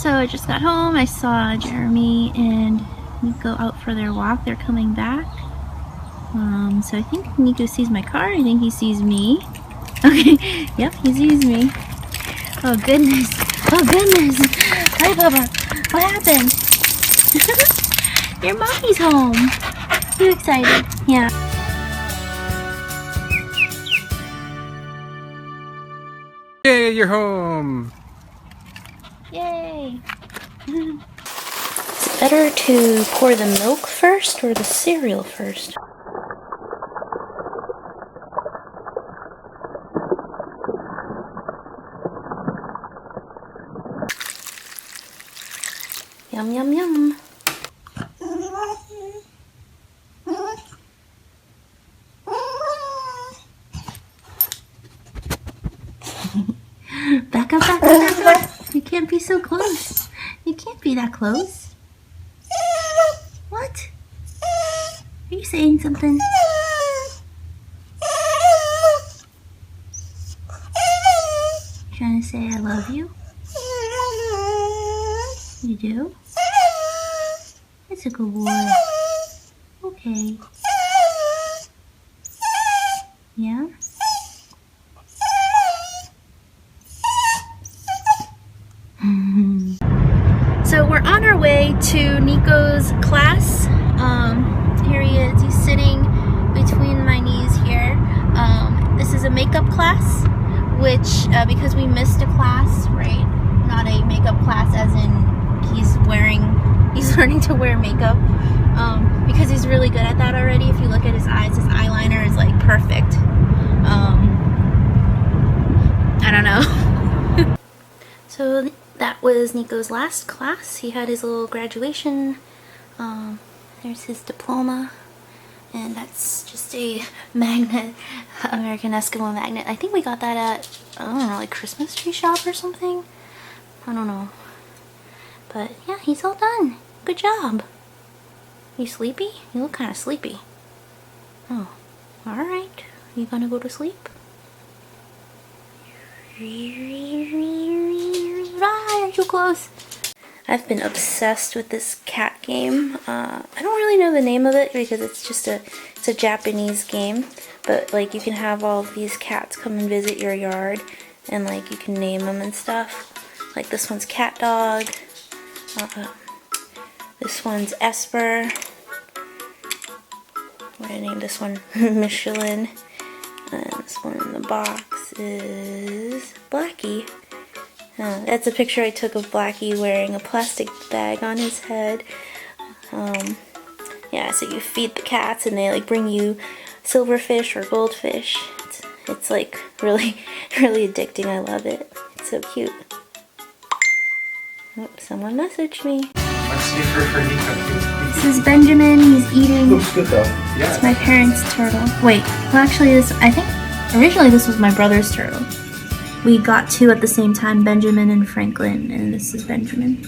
So I just got home. I saw Jeremy and Niko out for their walk. They're coming back. So I think Niko sees my car. I think he sees me. Okay, yep, he sees me. Oh goodness. Oh goodness. Hi, Papa. What happened? Your mommy's home. You excited? Yeah. Yay, you're home! Yay! It's better to pour the milk first or the cereal first? Yum, yum, yum. Back up, back up, back up. You can't be so close. You can't be that close. What? Are you saying something? Trying to say I love you? You do? That's a good boy. Okay. Yeah? So we're on our way to Niko's class. Here he is. He's sitting between my knees here. This is a makeup class, which because we missed a class, right? Not a makeup class as in he's learning to wear makeup. Because he's really good at that already. If you look at his eyes, his eyeliner is like perfect. I don't know. So that was Niko's last class. He had his little graduation. There's his diploma. And that's just a magnet, American Eskimo magnet. I think we got that at, I don't know, like Christmas tree shop or something. I don't know. But yeah, he's all done. Good job. You sleepy? You look kind of sleepy. Oh, alright. You gonna go to sleep? You're too close. I've been obsessed with this cat game. I don't really know the name of it because it's a Japanese game. But like you can have all of these cats come and visit your yard and like you can name them and stuff. Like this one's Cat Dog. This one's Esper. I'm gonna name this one Michelin. And this one in the box is Blackie. That's a picture I took of Blackie wearing a plastic bag on his head. Yeah, so you feed the cats and they like bring you silverfish or goldfish. It's like really, really addicting. I love it. It's so cute. Oh, someone messaged me. This is Benjamin. He's eating. Looks good though. Yeah. It's my parents' turtle. Wait, well actually I think originally this was my brother's turtle. We got two at the same time, Benjamin and Franklin, and this is Benjamin.